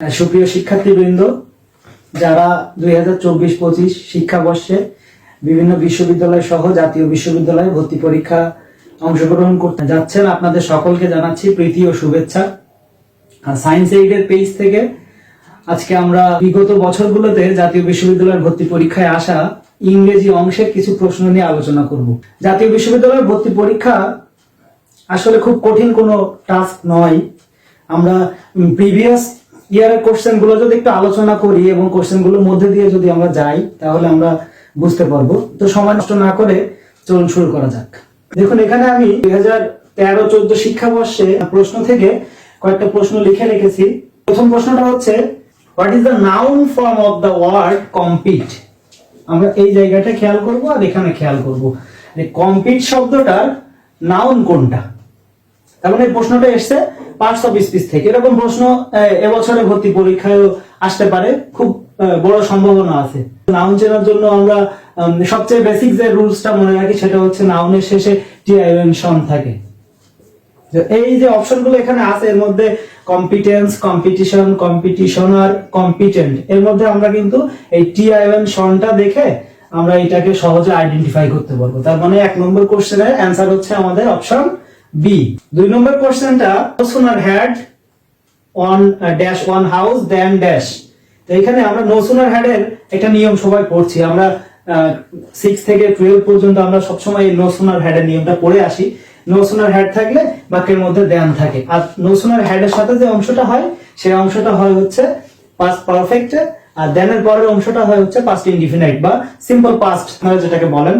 সুপ্রিয় শিক্ষার্থীবৃন্দ, যারা 2024-25 শিক্ষাবর্ষে বিভিন্ন বিশ্ববিদ্যালয় সহ জাতীয় বিশ্ববিদ্যালয়ে ভর্তি পরীক্ষা অংশগ্রহণ করতে যাচ্ছেন, আপনাদের সকলকে জানাচ্ছি প্রীতি ও শুভেচ্ছা। সায়েন্স এইডের পেজ থেকে আজকে আমরা বিগত বছরগুলোতে জাতীয় বিশ্ববিদ্যালয়ের ভর্তি পরীক্ষায় আসা ইংরেজি অংশের কিছু প্রশ্ন নিয়ে আলোচনা করব। জাতীয় বিশ্ববিদ্যালয়ের ভর্তি পরীক্ষা আসলে খুব কঠিন কোনো টাস্ক নয়। আমরা প্রিভিয়াস ইয়ারের কোশ্চেন গুলো যদি একটু আলোচনা করি এবং কোশ্চেন গুলোর মধ্যে দিয়ে যদি আমরা যাই, তাহলে আমরা বুঝতে পারবো। তো সময় নষ্ট না করে চলুন শুরু করা যাক। দেখুন, এখানে আমি 2013-14 শিক্ষাবর্ষে প্রশ্ন থেকে কয়েকটা প্রশ্ন লিখে রেখেছি। প্রথম প্রশ্নটা হচ্ছে, what is the noun form of the word compete? আমরা এই জায়গাটা খেয়াল করব আর এখানে খেয়াল করব যে কম্পিট শব্দটার নাউন কোনটা। তার মানে এই প্রশ্নটা এসছে পার্টস অফ স্পিচ থেকে। এরকম প্রশ্ন এবছরে ভর্তি পরীক্ষায় আসতে পারে, খুব বড় সম্ভাবনা আছে। নাউন চেনার জন্য আমরা সবচেয়ে বেসিক যে রুলসটা মনে রাখি সেটা হচ্ছে নাউনের শেষে টি-আই-ওএন থাকে। এই যে অপশনগুলো এখানে আছে, এর মধ্যে কম্পিটেন্স, কম্পিটিশন, কম্পিটিশনার, কম্পিটেন্ট, এর মধ্যে আমরা কিন্তু এই টি-আই-ওএন শনটা দেখে আমরা এটাকে সহজে আইডেন্টিফাই করতে পারবো। তার মানে 1 নম্বর কোশ্চেনের অ্যান্সার হচ্ছে আমাদের অপশন বি। 2 নম্বর কোশ্চেনটা, no sooner had one house than dash। তো এখানে আমরা no sooner had এর একটা নিয়ম সবাই পড়ছি। আমরা 6 থেকে 12 পর্যন্ত আমরা সবসময় এই no sooner had এর নিয়মটা পড়ে আসি। no sooner had থাকলে বাক্যের মধ্যে than থাকে, আর no sooner had এর সাথে যে অংশটা হয় সেই অংশটা হয় হচ্ছে past perfect, আর than এর পরের অংশটা হয় হচ্ছে past indefinite বা simple past আপনারা যেটাকে বলেন।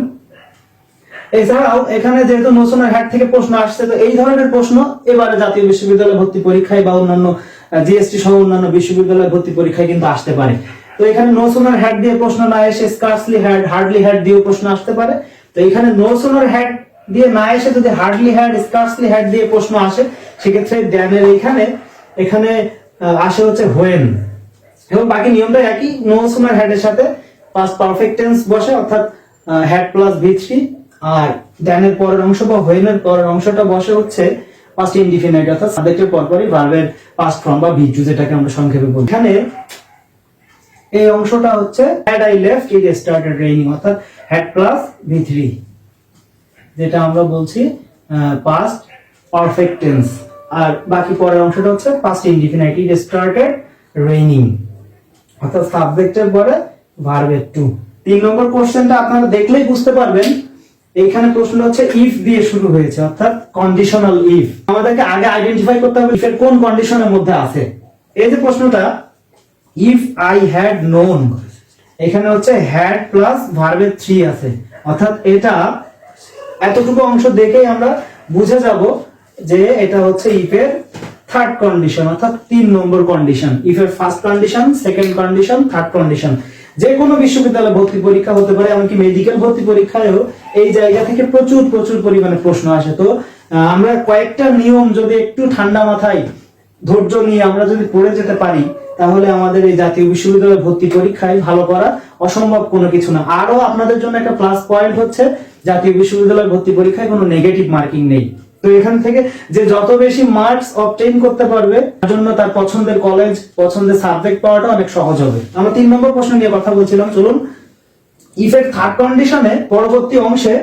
এছাড়াও এখানে যেহেতু no sooner had থেকে প্রশ্ন আসছে, তো এই ধরনের প্রশ্ন এবারে জাতীয় বিশ্ববিদ্যালয় ভর্তি পরীক্ষায় বা অন্যান্য জিএসটি সহ অন্যান্য বিশ্ববিদ্যালয় ভর্তি পরীক্ষায় কিন্তু আসতে পারে। তো এখানে no sooner had দিয়ে প্রশ্ন না এসে scarcely had, hardly had দিয়ে প্রশ্ন আসতে পারে। তো এখানে no sooner had দিয়ে না এসে যদি hardly had, scarcely had দিয়ে প্রশ্ন আসে, সেক্ষেত্রে than এর এখানে আসে হচ্ছে when, এবং বাকি নিয়মটা একই। no sooner had এর সাথে past perfect tense বসে, অর্থাৎ had plus V3, R than এর পরের অংশ বা when এর পরের অংশটা বসে হচ্ছে past indefinite, অর্থাৎ সাবজেক্টের পরপরই ভার্বের past form বা V2 যেটাকে আমরা সংক্ষেপে বলি। এখানে এই অংশটা হচ্ছে had I left it started raining, অর্থাৎ had plus V3, যেটা আমরা বলছি past perfect tense, আর বাকি পরের অংশটা হচ্ছে past indefinite, it started raining, অর্থাৎ সাবজেক্টের পরে ভার্বের টু। 3 নম্বর কোশ্চেনটা আপনারা দেখলেই বুঝতে পারবেন, এইখানে প্রশ্ন হচ্ছে ইফ দিয়ে শুরু হয়েছে, অর্থাৎ কন্ডিশনাল ইফ। আমাদেরকে আগে আইডেন্টিফাই করতে হবে ইফ এর কোন কন্ডিশনের মধ্যে আছে। এই যে প্রশ্নটা, ইফ আই হ্যাড নোন, এখানে হচ্ছে হ্যাড প্লাস ভার্বের 3 আছে, অর্থাৎ এটা এতটুকু অংশ দেখেই আমরা বুঝে যাব যে এটা হচ্ছে ইফ এর থার্ড কন্ডিশন, অর্থাৎ 3 নম্বর কন্ডিশন। ইফ এর first condition, second condition, third condition. যে কোনো বিশ্ববিদ্যালয়ে ভর্তি পরীক্ষা হতে পারে, এমনকি মেডিকেল ভর্তি পরীক্ষায়ও এই জায়গা থেকে প্রচুর পরিমাণে প্রশ্ন আসে। তো আমরা কয়েকটা নিয়ম যদি একটু ঠান্ডা মাথায় ধৈর্য নিয়ে আমরা যদি পড়ে যেতে পারি, তাহলে আমাদের এই জাতীয় বিশ্ববিদ্যালয়ে ভর্তি পরীক্ষায় ভালো করা অসম্ভব কোনো কিছু না। আরো আপনাদের জন্য একটা প্লাস পয়েন্ট হচ্ছে, জাতীয় বিশ্ববিদ্যালয়ে ভর্তি পরীক্ষায় কোনো নেগেটিভ মার্কিং নেই। তো এখান থেকে যে যত বেশি মার্কস অবটেইন করতে পারবে, তার জন্য তার পছন্দের কলেজ, পছন্দের সাবজেক্ট পাওয়াটা অনেক সহজ হবে। আমরা 3 নম্বর প্রশ্ন নিয়ে কথা বলছিলাম। চলুন, ইফ এর থার্ড কন্ডিশনে পরবর্তী অংশে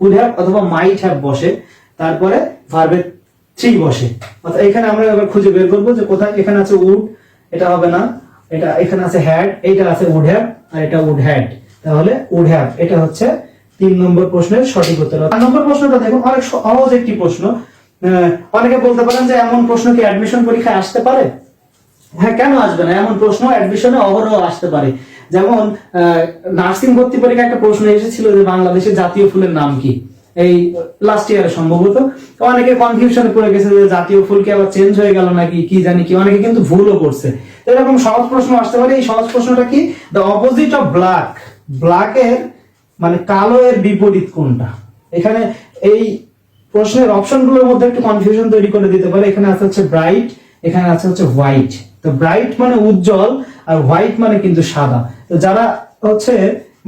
would have অথবা might have বসে, তারপরে ভার্বের 3 বসে, অর্থাৎ এখানে আমরা এবার খুঁজে বের করব যে কোথায়। এখানে আছে would, এটা হবে না, এটা এখানে আছে had, এটা আছে would have, আর এটা would had, তাহলে would have এটা হচ্ছে 3 নম্বর প্রশ্নের সঠিক উত্তর। 4 নম্বর প্রশ্নটা দেখুন, অনেক সহজ একটি প্রশ্ন। অনেকে বলতে পারেন যে এমন প্রশ্ন কি অ্যাডমিশন পরীক্ষায় আসতে পারে? হ্যাঁ, কেন আসবে না? এমন প্রশ্ন অ্যাডমিশনে অহরহ আসতে পারে। যেমন নার্সিং ভর্তি পরীক্ষায় একটা প্রশ্ন এসেছিল যে বাংলাদেশের জাতীয় ফুলের নাম কি, এই লাস্ট ইয়ারে সম্ভবত। তো অনেকে কনফিউশনে পড়ে গেছে যে জাতীয় ফুল কি আবার চেঞ্জ হয়ে গেল নাকি, কি জানি কি, অনেকে কিন্তু ভুলও করছে। তো এরকম সহজ প্রশ্ন আসতে পারে। এই সহজ প্রশ্নটা কি, দ্য অপোজিট অফ ব্ল্যাক, ব্ল্যাকের মানে কালো এর বিপরীত কোনটা? এখানে এই প্রশ্নের অপশনগুলোর মধ্যে একটু কনফিউশন তৈরি করে দিতে পারে। এখানে আছে হচ্ছে ব্রাইট, এখানে আছে হচ্ছে হোয়াইট। তো ব্রাইট মানে উজ্জ্বল, আর হোয়াইট মানে কিন্তু সাদা। তো যারা হচ্ছে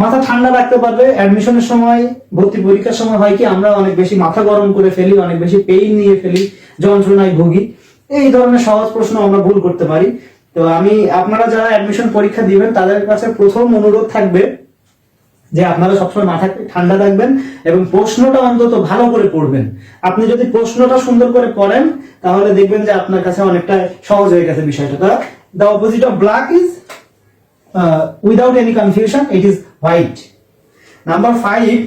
মাথা ঠান্ডা রাখতে পারবে, অ্যাডমিশনের সময়, ভর্তি পরীক্ষার সময় হয় কি আমরা অনেক বেশি মাথা গরম করে ফেলি, অনেক বেশি পেইন নিয়ে ফেলি, যন্ত্রণায় ভুগি। এই ধরনের সহজ প্রশ্ন আমরা ভুল করতে পারি। তো আমি আপনারা যারা অ্যাডমিশন পরীক্ষা দিবেন তাদের কাছে প্রথম অনুরোধ থাকবে যে আপনারা সবসময় মাথা ঠান্ডা রাখবেন এবং প্রশ্নটা অন্তত ভালো করে পড়বেন। আপনি যদি প্রশ্নটা সুন্দর করে পড়েন তাহলে দেখবেন যে আপনার কাছে অনেকটা সহজ হয়ে গেছে বিষয়টা। The opposite of black is without any confusion it is white. Number 5,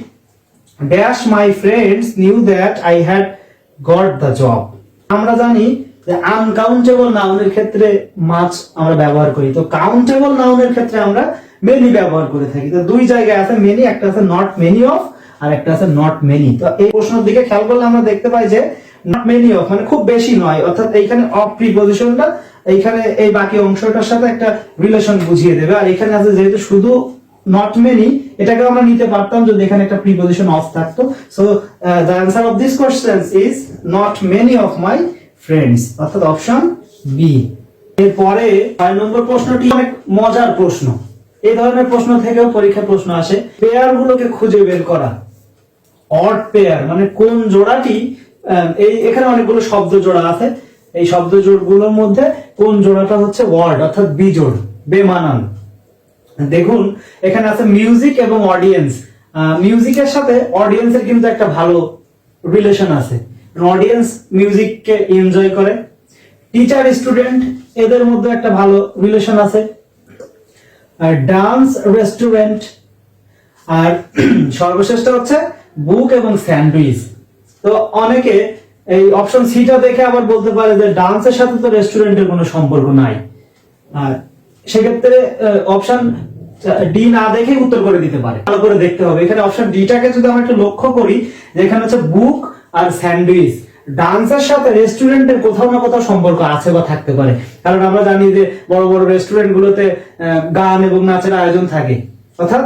dash my friends knew that I had got the job. আমরা জানি যে আনকাউন্টেবল নাউনের ক্ষেত্রে মাছ আমরা ব্যবহার করি, তো কাউন্টেবল নাউনের ক্ষেত্রে আমরা মেনি ব্যবহার করে থাকি। তো দুই জায়গায় আছে মেনি, একটা আছে নট মেনি অফ আর একটা আছে নট মেনি। তো এই প্রশ্নের দিকে খেয়াল করলে আমরা দেখতে পাই যে নট মেনি অফ মানে খুব বেশি নয়, অর্থাৎ এইখানে অফ প্রিপজিশনটা এইখানে এই বাকি অংশটার সাথে একটা রিলেশন বুঝিয়ে দেবে। আর এখানে আছে যেহেতু শুধু নট মেনি, এটাকে আমরা নিতে পারতাম যদি এখানে একটা প্রিপজিশন অফ থাকতো। So the answer of this question is not many of my friends, অর্থাৎ অপশন বি। এরপরে 5 নম্বর প্রশ্নটি অনেক মজার প্রশ্ন। এই ধরনের প্রশ্ন থেকেও পরীক্ষার প্রশ্ন আসে। পেয়ার গুলোকে খুঁজে বের করা। অড পেয়ার মানে কোন জোড়াটি, এখানে অনেকগুলো শব্দ জোড়া আছে, এই শব্দ জোড়গুলোর মধ্যে কোন জোড়াটা হচ্ছে ওয়ার্ড অর্থাৎ বিজোড়, বেমানান। দেখুন এখানে আছে মিউজিক এবং অডিয়েন্স। মিউজিকের সাথে অডিয়েন্সের কিন্তু একটা ভালো রিলেশন আছে, অডিয়েন্স মিউজিককে এনজয় করে। টিচার স্টুডেন্ট এদের মধ্যে একটা ভালো রিলেশন আছে। আর ডান্স রেস্টুরেন্ট, আর সর্বশেষটা হচ্ছে বুক এবং স্যান্ডউইচ। তো অনেকে এই অপশন সিটা দেখে আবার বলতে পারে যে ডান্সের সাথে তো রেস্টুরেন্টের কোনো সম্পর্ক নাই, আর সেক্ষেত্রে অপশন ডি না দেখে উত্তর করে দিতে পারে। ভালো করে দেখতে হবে এখানে অপশন ডিটাকে যদি আমরা একটু লক্ষ্য করি, যেখানে হচ্ছে বুক আর স্যান্ডউইচ, ডান্সের সাথে রেস্টুরেন্টের কোথাও না কোথাও সম্পর্ক আছে বা থাকতে পারে, কারণ আমরা জানি যে বড় বড় রেস্টুরেন্ট গুলোতে গান এবং নাচের আয়োজন থাকে, অর্থাৎ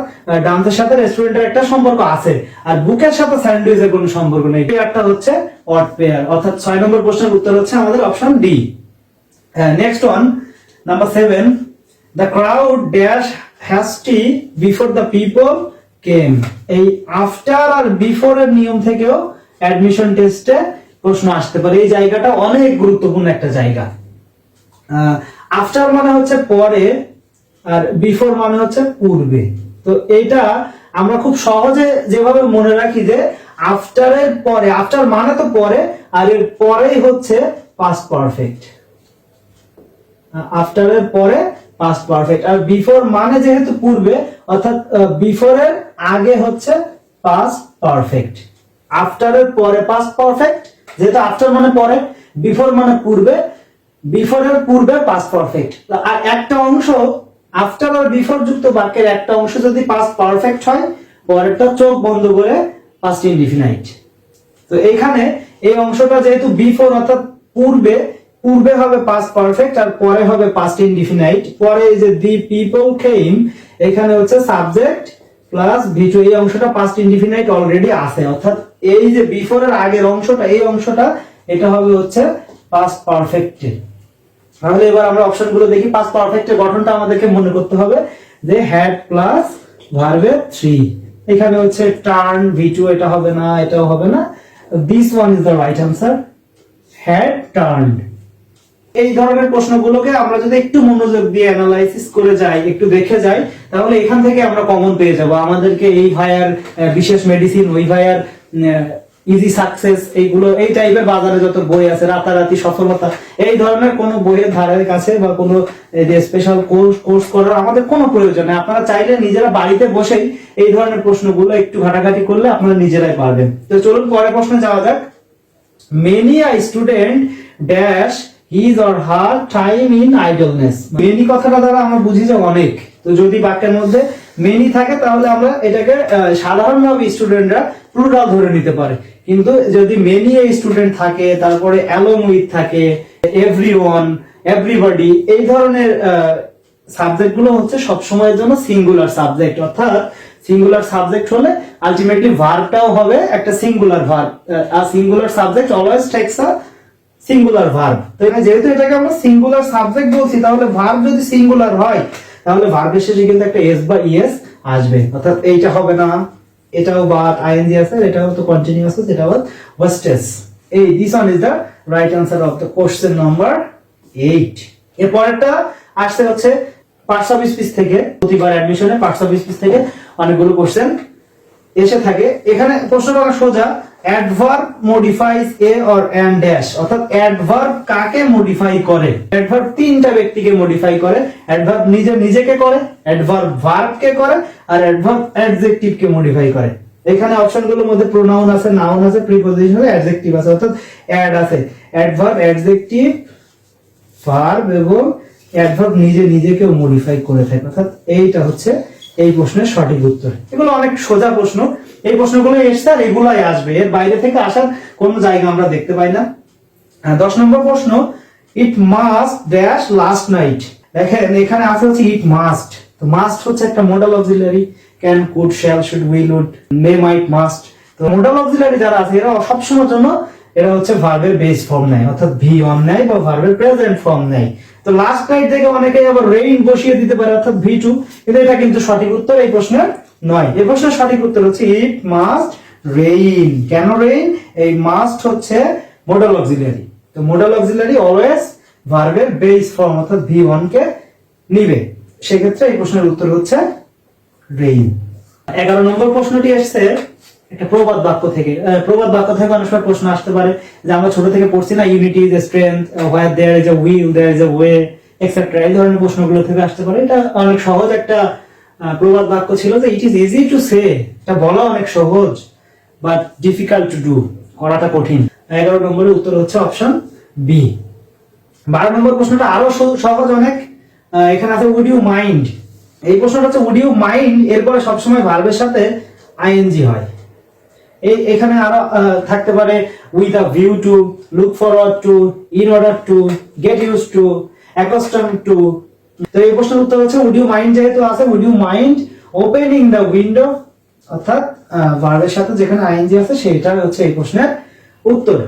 ডান্সের সাথে রেস্টুরেন্টের একটা সম্পর্ক আছে। আর বুকের সাথে স্যান্ডউইচের কোনো সম্পর্ক নেই। পেয়ারটা হচ্ছে অড পেয়ার, অর্থাৎ 6 নম্বর প্রশ্নের উত্তর হচ্ছে আমাদের option D. Next one, number 7, the crowd dash hasty before the people came. এই আফটার আর বিফোর এর নিয়ম থেকেও অ্যাডমিশন টেস্টে প্রশ্ন আসতে পারে। এই জায়গাটা অনেক গুরুত্বপূর্ণ একটা জায়গা। আফটার মানে হচ্ছে পরে আর বিফোর মানে হচ্ছে পূর্বে। তো এইটা আমরা খুব সহজে যেভাবে মনে রাখি যে আফটারের পরে, আফটার মানে তো পরে, আর এর পরেই হচ্ছে পাস্ট পারফেক্ট। আফটারের পরে পাস্ট পারফেক্ট, আর বিফোর মানে যেহেতু পূর্বে, অর্থাৎ বিফোরের আগে হচ্ছে পাস্ট পারফেক্ট। আফটারের পরে পাস্ট পারফেক্ট, যেহেতু আফটার মানে পরে, বিফোর মানে পূর্বে, বিফোরের পূর্বে পাস্ট পারফেক্ট। আর একটা অংশ আফটার আর বিফোর যুক্ত বাক্যের একটা অংশ যদি পাস্ট পারফেক্ট হয়, পরেরটা চোখ বন্ধ করে পাস্ট ইনডিফিনাইট। তো এখানে এই অংশটা যেহেতু বিফোর অর্থাৎ পূর্বে, পূর্বে হবে পাস্ট পারফেক্ট আর পরে হবে পাস্ট ইনডিফিনাইট। পরে এই যে দি পিপল কেম, এখানে হচ্ছে সাবজেক্ট প্লাস ভি2, এই অংশটা পাস্ট ইনডিফিনাইট অলরেডি আছে, অর্থাৎ এই যে বিফোর এর আগের অংশটা, এই অংশটা এটা হবে হচ্ছে পাস্ট পারফেক্ট। তাহলে এবার আমরা অপশনগুলো দেখি। পাস্ট পারফেক্টের গঠনটা আমাদেরকে মনে করতে হবে যে হ্যাড প্লাস ভার্বের 3। এখানে হচ্ছে টার্ন, ভি2 এটা হবে না, এটাও হবে না। This one is the right answer, had turned. এই ধরনের প্রশ্নগুলোকে আমরা যদি একটু মনোযোগ দিয়ে অ্যানালাইসিস করে যাই, একটু দেখে যাই, তাহলে এখান থেকে আমরা কমন পেয়ে যাব। আমাদেরকে এই ভাইয়ার বিশেষ মেডিসিন, ওই ভাইয়ার ইজি সাকসেস, এইগুলো এই টাইপের বাজারে যত বই আছে, রাতারাতি সফলতা, এই ধরনের কোনো বইয়ের ধারের কাছে বা কোনো স্পেশাল কোর্স করার আমাদের কোনো প্রয়োজন নেই। আপনারা চাইলে নিজেরা বাড়িতে বসেই এই ধরনের প্রশ্নগুলো একটু ঘাটাঘাটি করলে আপনারা নিজেরাই পারবেন। তো চলুন পরের প্রশ্নে যাওয়া যাক। Many a student dash his or her time in idleness. Many কথাটা দ্বারা আমরা বুঝি যে অনেক। তো যদি বাক্যের মধ্যে মেনি থাকে তাহলে আমরা এটাকে সাধারণভাবে স্টুডেন্টরা প্লুরাল ধরে নিতে পারে, কিন্তু যদি মেনি এ স্টুডেন্ট থাকে, তারপরে অ্যালং উইথ থাকে, এভরিওয়ান, এভরিবডি, এই ধরনের সাবজেক্ট গুলো হচ্ছে সবসময়ের জন্য সিঙ্গুলার সাবজেক্ট। অর্থাৎ সিঙ্গুলার সাবজেক্ট হলে আলটিমেটলি ভার্বটাও হবে একটা সিঙ্গুলার ভার্ব। আর সিঙ্গুলার সাবজেক্ট অলওয়েজ টেকস আ সিঙ্গুলার ভার্ব। তো যেহেতু এটাকে আমরা সিঙ্গুলার সাবজেক্ট বলছি, তাহলে ভার্ব যদি সিঙ্গুলার হয় তাহলে ভার্বের শেষে কিন্তু একটা এস বা ইএস আসবে, অর্থাৎ এইটা হবে না, এটাও বাট আইএনজি আছে, এটাও তো কন্টিনিউয়াস আছে, এটাও ওয়াস্টেস। এই this one is the right answer of the question number 8। এরপরটা আসছে হচ্ছে পার্ট অফ স্পিচ থেকে, প্রতিবার অ্যাডমিশনে পার্ট অফ স্পিচ থেকে অনেকগুলো কোশ্চেন এসে থাকে। এখানে প্রশ্নটা সোজা, adverb modifies a or N dash, অর্থাৎ অ্যাডভার্ব কাকে মডিফাই করে। অ্যাডভার্ব তিনটা ব্যক্তিকে মডিফাই করে, অ্যাডভার্ব নিজেকে করে, অ্যাডভার্ব ভার্বকে করে, আর অ্যাডভার্ব অ্যাডজেক্টিভকে মডিফাই করে। এখানে অপশনগুলোর মধ্যে প্রোনাউন আছে, নাউন আছে, প্রিপজিশন আছে, অ্যাডজেক্টিভ আছে, অর্থাৎ অ্যাড আছে। অ্যাডভার্ব, অ্যাডজেক্টিভ, ভার্ব এবং অ্যাডভার্ব নিজেকেও মডিফাই করে থাকে, অর্থাৎ এইটা হচ্ছে এই প্রশ্নের সঠিক উত্তর। এগুলো অনেক সোজা প্রশ্ন, এই প্রশ্নগুলো এসছে আর এগুলাই আসবে, এর বাইরে থেকে আসার কোন জায়গা আমরা দেখতে পাই না। 10 নম্বর প্রশ্ন, it must dash last night. দেখেন এখানে আছে হচ্ছে ইট মাস্ট, তো মাস্ট হচ্ছে একটা modal auxiliary, can, could, shall, should, will, would, may, might, must. তো মডাল অক্সিলারি যারা আছে এরা সবসময়ের জন্য এরা হচ্ছে ভার্বের বেস ফর্ম নেয়, অর্থাৎ ভি ওয়ান নেয় বা ভার্বের প্রেজেন্ট ফর্ম নেয়। তো লাস্ট নাইট থেকে অনেকেই আবার রেইন বসিয়ে দিতে পারে, অর্থাৎ ভি টু, কিন্তু এটা কিন্তু সঠিক উত্তর এই প্রশ্নের নয়। এই প্রশ্নের সঠিক উত্তর হচ্ছে ইট মাস্ট রেইন। কেন রেইন? এই মাস্ট হচ্ছে মডাল অক্সিলারি, তো মডাল অক্সিলারি অলওয়েজ ভার্বের বেস ফর্ম অর্থাৎ ভি ওয়ান কে নিবে, সেক্ষেত্রে এই প্রশ্নের উত্তর হচ্ছে রেইন। 11 নম্বর প্রশ্নটি এসেছে একটা প্রবাদ বাক্য থেকে। প্রবাদ বাক্য থেকে অনেক সময় প্রশ্ন আসতে পারে, যে আমরা ছোট থেকে পড়ছি না, unity is a strength, where there is a will there is a way, etcetera, এই ধরনের প্রশ্নগুলো থেকে আসতে পারে। এটা অনেক সহজ একটা প্রবাদ বাক্য ছিল, যে it is easy to say, এটা বলা অনেক সহজ, বাট ডিফিকাল্ট টু ডু, করাটা কঠিন। 11 নম্বরের উত্তর হচ্ছে অপশন বি। 12 নম্বর প্রশ্নটা আরো সহজ অনেক। এখানে আছে উড ইউ মাইন্ড। এই প্রশ্নটা হচ্ছে উড ইউ মাইন্ড, এরপরে সবসময় ভার্বের সাথে আইএনজি হয়। এখানে আরো থাকতে পারে with a view to, look forward to, in order to, get use to, accustom to. তো এই প্রশ্নের উত্তর হচ্ছে উড ইউ মাইন্ড, যেহেতু আছে would you mind opening the window, অর্থাৎ ভার্বের সাথে যেখানে আইএনজি আছে সেটা হচ্ছে এই প্রশ্নের উত্তর।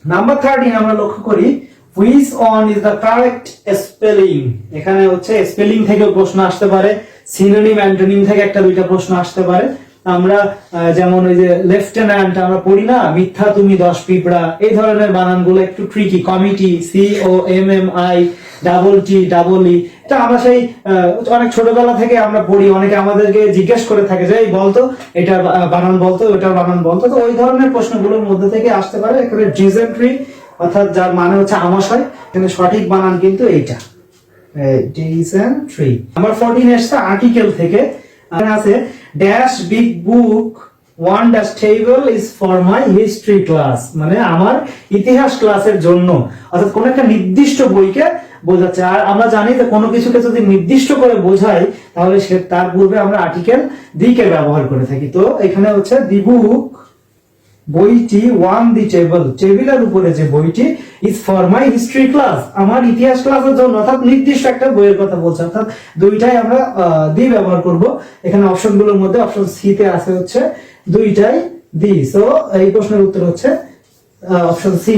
নাম্বার 13 আমরা লক্ষ্য করি, which on is the correct spelling. এখানে হচ্ছে স্পেলিং থেকে প্রশ্ন আসতে পারে, সিনোনিম অ্যান্টোনিম থেকে একটা দুইটা প্রশ্ন আসতে পারে। আমরা যেমন ওই যে লেফটেন্যান্ট আমরা পড়ি না, মিথ্যা তুমি 10 পিঁপড়া, এই ধরনের বানানগুলো একটু tricky. Committee, COMMI, double T, double E, এটা আমরা সেই অনেক ছোটবেলা থেকে আমরা পড়ি, অনেকে আমাদেরকে জিজ্ঞেস করে থাকে যে এই বলতো এটার বানান বলতো, ওটার বানান বলতো। তো ওই ধরনের প্রশ্নগুলোর মধ্যে থেকে আসতে পারে। এখানে ডিজেন্ট্রি, অর্থাৎ যার মানে হচ্ছে আমাশয়, এখানে সঠিক বানান কিন্তু এইটা, ডিজেন্ট্রি। নাম্বার 14 এসছে আর্টিকেল থেকে, আছে dash big book one dash table is for my history class, মানে আমার ইতিহাস ক্লাসের জন্য, অর্থাৎ কোন একটা নির্দিষ্ট বইকে বোঝাচ্ছে। আর আমরা জানি যে কোনো কিছুকে যদি নির্দিষ্ট করে বোঝাই তাহলে সে তার পূর্বে আমরা আর্টিকেল দিকে ব্যবহার করে থাকি। তো এখানে হচ্ছে দি বুক, বইটি, ওয়ান দি টেবল, টেবিলের উপরে যে বইটি, is for my history class, আমার ইতিহাস ক্লাসের জন্য, অর্থাৎ নির্দিষ্ট একটা বইয়ের কথা বলছে, অর্থাৎ দুইটাই আমরা দি ব্যবহার করব। এখানে অপশনগুলোর মধ্যে অপশন সি তে আছে হচ্ছে দুইটাই দি, সো এই প্রশ্নের উত্তর হচ্ছে অপশন সি।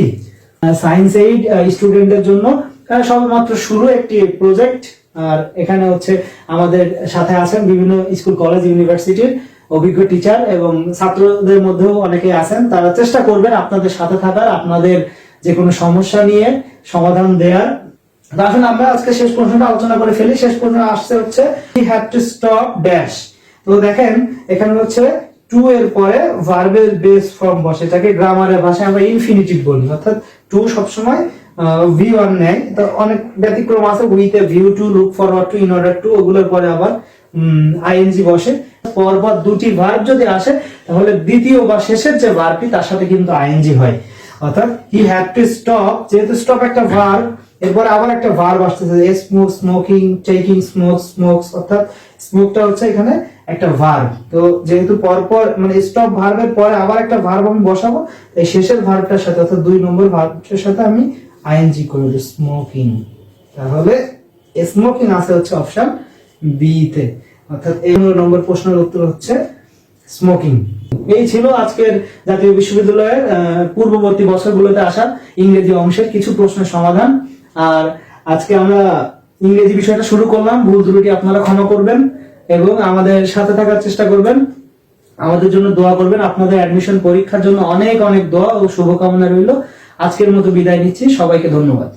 সায়েন্স এইড স্টুডেন্টদের জন্য সবেমাত্র শুরু একটি প্রজেক্ট, আর এখানে হচ্ছে আমাদের সাথে আছেন বিভিন্ন স্কুল, কলেজ, ইউনিভার্সিটির অভিজ্ঞ টিচার এবং ছাত্রদের মধ্যেও অনেকে আছেন। তারা চেষ্টা করবেন আপনাদের সাথে থাকার, আপনাদের যে কোনো সমস্যা নিয়ে সমাধান দেওয়ার। আসলে আমরা আজকে শেষ প্রশ্নটা আলোচনা করে ফেলি। শেষ প্রশ্ন আসছে হচ্ছে he had to stop dash. তো দেখেন এখানে হচ্ছে টু এর পরে ভার্বের বেস ফর্ম বসে, এটাকে গ্রামারের ভাষায় আমরা ইনফিনিটিভ বলি, অর্থাৎ টু সবসময় V1 নেয়। তো অনেক ব্যতিক্রম আছে, with a view to, look forward to, in order two, ওগুলোর পরে আবার আইএনজি বসে। পরপর দুটি ভার্ব যদি আসে তাহলে দ্বিতীয় বা শেষের যে ভার্বটি তার সাথে কিন্তু আইএনজি হয়, অর্থাৎ হি হ্যাড টু স্টপ, যেহেতু স্টপ একটা ভার্ব, এরপর আবার একটা ভার্ব আসতেছে, smoke, smoking, taking, smoke, smokes, অর্থাৎ স্মোকটা হচ্ছে এখানে একটা ভার্ব। তো যেহেতু পরপর মানে স্টপ ভার্বের পরে আবার একটা ভার্ব আমি বসাবো, এই শেষের ভার্বটার সাথে অর্থাৎ 2 নম্বর ভার্বের সাথে আমি আইএনজি করে দেব, স্মোকিং। তাহলে স্মোকিং আছে হচ্ছে অপশন বি তে, অর্থাৎ এই নম্বর প্রশ্নের উত্তর হচ্ছে স্মোকিং। এই ছিল আজকের জাতীয় বিশ্ববিদ্যালয়ের পূর্ববর্তী বছরগুলোতে আসা ইংরেজি অংশের কিছু প্রশ্নের সমাধান। আর আজকে আমরা ইংরেজি বিষয়টা শুরু করলাম, ভুল ত্রুটি আপনারা ক্ষমা করবেন এবং আমাদের সাথে থাকার চেষ্টা করবেন, আমাদের জন্য দোয়া করবেন। আপনাদের অ্যাডমিশন পরীক্ষার জন্য অনেক অনেক দোয়া ও শুভকামনা রইল। আজকের মতো বিদায় নিচ্ছি, সবাইকে ধন্যবাদ।